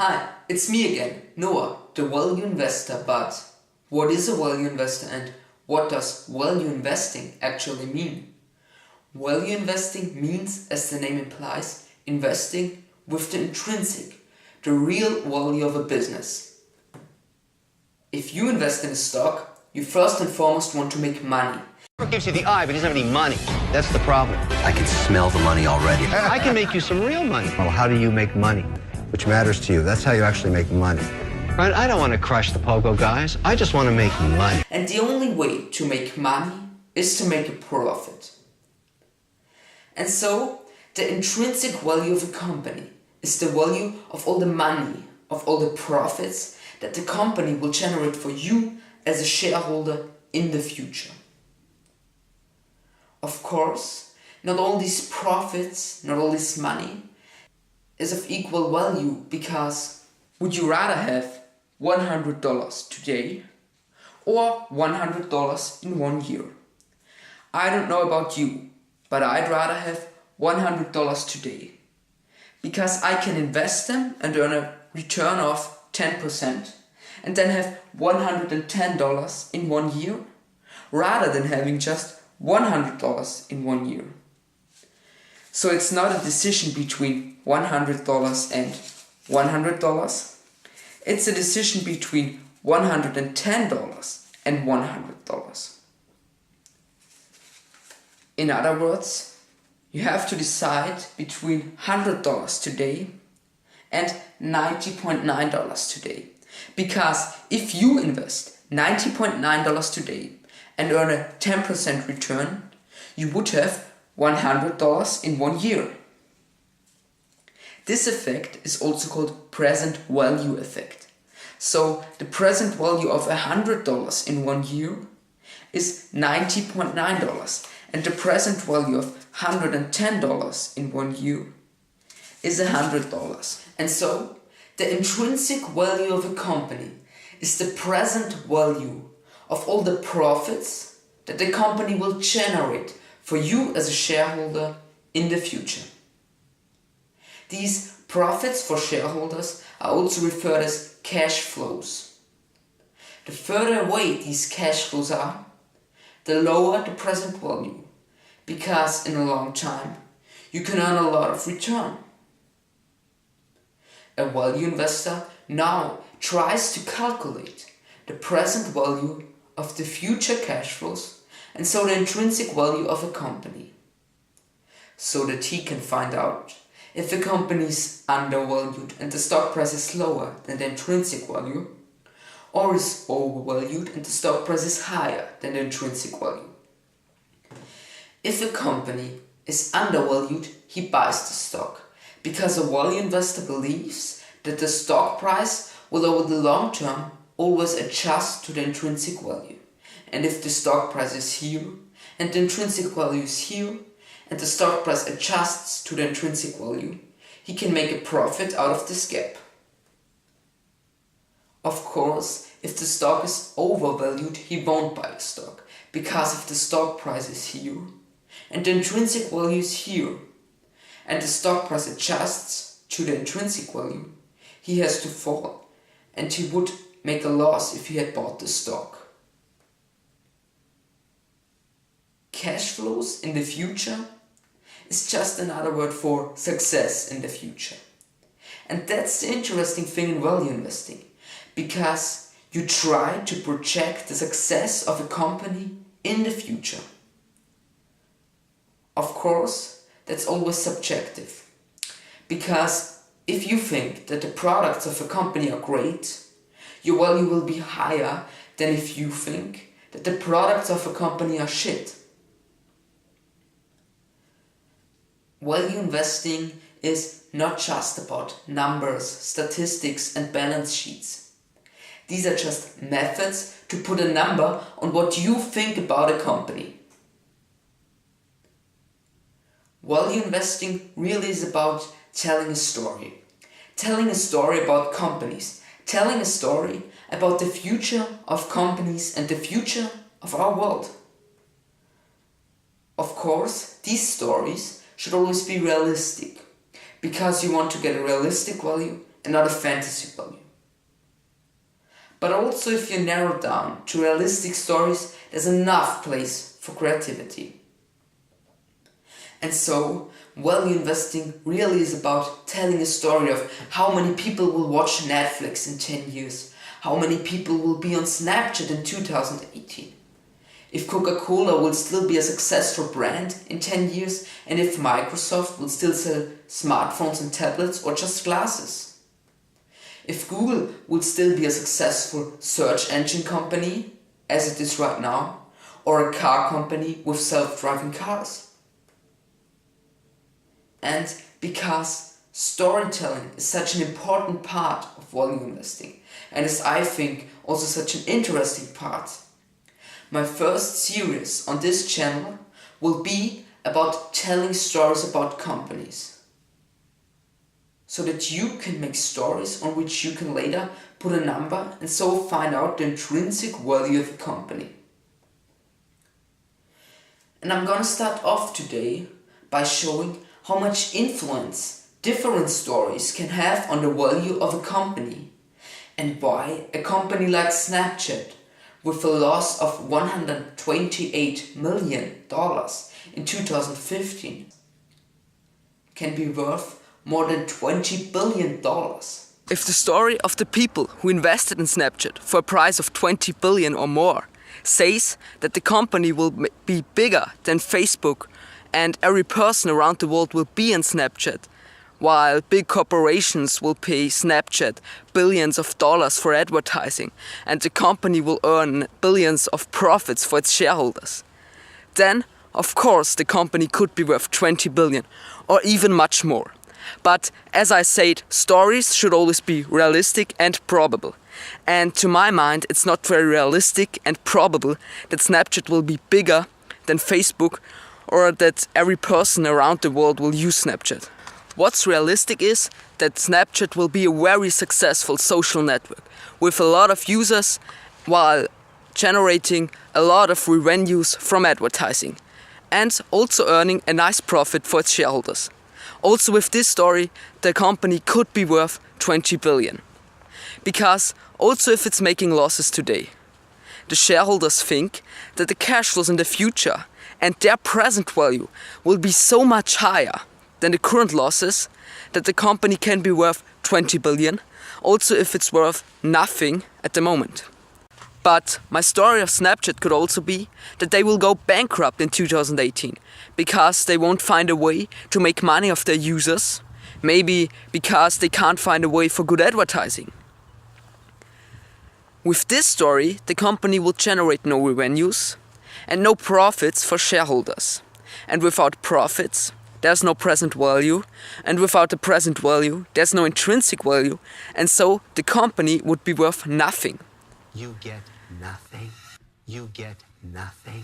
Hi, it's me again, Noah, the value investor. But what is a value investor and what does value investing actually mean? Value investing means, as the name implies, investing with the intrinsic, the real value of a business. If you invest in a stock, you first and foremost want to make money. Gives you the eye, but he doesn't have any money. That's the problem. I can smell the money already. I can make you some real money. Well, how do you make money? Which matters to you. That's how you actually make money. Right? I don't want to crush the pogo guys. I just want to make money. And the only way to make money is to make a profit. And so, the intrinsic value of a company is the value of all the money, of all the profits that the company will generate for you as a shareholder in the future. Of course, not all these profits, not all this money is of equal value, because would you rather have $100 today or $100 in 1 year? I don't know about you, but I'd rather have $100 today, because I can invest them and earn a return of 10% and then have $110 in 1 year, rather than having just $100 in 1 year. So it's not a decision between $100 and $100. It's a decision between $110 and $100. In other words, you have to decide between $100 today and $90.9 today. Because if you invest $90.9 today and earn a 10% return, you would have $100 in 1 year. This effect is also called present value effect. So the present value of $100 in 1 year is $90.9, and the present value of $110 in 1 year is $100. And so the intrinsic value of a company is the present value of all the profits that the company will generate for you as a shareholder in the future. These profits for shareholders are also referred as cash flows. The further away these cash flows are, the lower the present value, because in a long time you can earn a lot of return. A value investor now tries to calculate the present value of the future cash flows, and so the intrinsic value of a company, so that he can find out if a company is undervalued and the stock price is lower than the intrinsic value, or is overvalued and the stock price is higher than the intrinsic value. If a company is undervalued, he buys the stock, because a value investor believes that the stock price will over the long term always adjust to the intrinsic value. And if the stock price is here and the intrinsic value is here, and the stock price adjusts to the intrinsic value, he can make a profit out of this gap. Of course, if the stock is overvalued, he won't buy the stock, because if the stock price is here and the intrinsic value is here, and the stock price adjusts to the intrinsic value, he has to fall, and he would make a loss if he had bought the stock. Cash flows in the future is just another word for success in the future. And that's the interesting thing in value investing, because you try to project the success of a company in the future. Of course, that's always subjective, because if you think that the products of a company are great, your value will be higher than if you think that the products of a company are shit. Value investing is not just about numbers, statistics and balance sheets. These are just methods to put a number on what you think about a company. Value investing really is about telling a story. Telling a story about companies. Telling a story about the future of companies and the future of our world. Of course, these stories should always be realistic, because you want to get a realistic value and not a fantasy value. But also if you narrow down to realistic stories, there's enough place for creativity. And so, value investing really is about telling a story of how many people will watch Netflix in 10 years, how many people will be on Snapchat in 2018, if Coca-Cola will still be a successful brand in 10 years, and if Microsoft will still sell smartphones and tablets or just glasses. If Google will still be a successful search engine company, as it is right now, or a car company with self-driving cars. And because storytelling is such an important part of value investing, and is, I think, also such an interesting part, my first series on this channel will be about telling stories about companies, so that you can make stories on which you can later put a number and so find out the intrinsic value of a company. And I'm gonna start off today by showing how much influence different stories can have on the value of a company, and why a company like Snapchat, with a loss of $128 million in 2015, can be worth more than $20 billion. If the story of the people who invested in Snapchat for a price of 20 billion or more says that the company will be bigger than Facebook and every person around the world will be in Snapchat, while big corporations will pay Snapchat billions of dollars for advertising and the company will earn billions of profits for its shareholders, then of course the company could be worth 20 billion or even much more. But as I said, stories should always be realistic and probable. And to my mind, it's not very realistic and probable that Snapchat will be bigger than Facebook or that every person around the world will use Snapchat. What's realistic is that Snapchat will be a very successful social network with a lot of users while generating a lot of revenues from advertising and also earning a nice profit for its shareholders. Also with this story, the company could be worth 20 billion. Because also if it's making losses today, the shareholders think that the cash flows in the future and their present value will be so much higher than the current losses that the company can be worth 20 billion, also if it's worth nothing at the moment. But my story of Snapchat could also be that they will go bankrupt in 2018 because they won't find a way to make money off their users, maybe because they can't find a way for good advertising. With this story, the company will generate no revenues and no profits for shareholders. And without profits, there's no present value, and without the present value, there's no intrinsic value, and so the company would be worth nothing. You get nothing. You get nothing.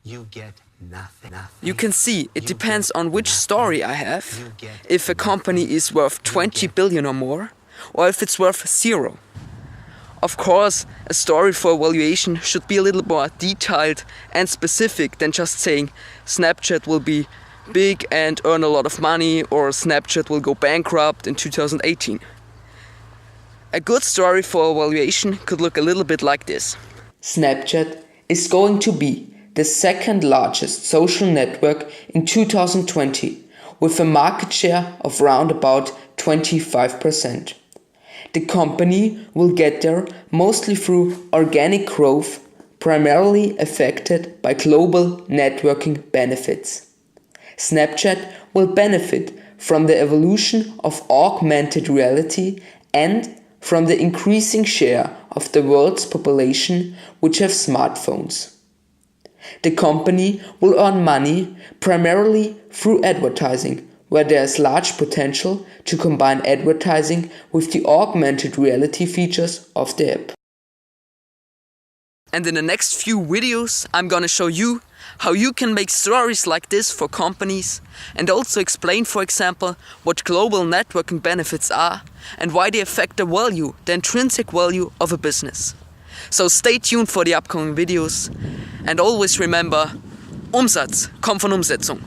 You get nothing. You can see it depends on which story I have, if a company is worth 20 billion or more, or if it's worth zero. Of course, a story for valuation should be a little more detailed and specific than just saying Snapchat will be big and earn a lot of money, or Snapchat will go bankrupt in 2018. A good story for valuation could look a little bit like this. Snapchat is going to be the second largest social network in 2020, with a market share of round about 25%. The company will get there mostly through organic growth, primarily affected by global networking benefits. Snapchat will benefit from the evolution of augmented reality and from the increasing share of the world's population which have smartphones. The company will earn money primarily through advertising, where there is large potential to combine advertising with the augmented reality features of the app. And in the next few videos, I'm gonna show you how you can make stories like this for companies and also explain, for example, what global networking benefits are and why they affect the value, the intrinsic value of a business. So stay tuned for the upcoming videos and always remember, Umsatz kommt von Umsetzung.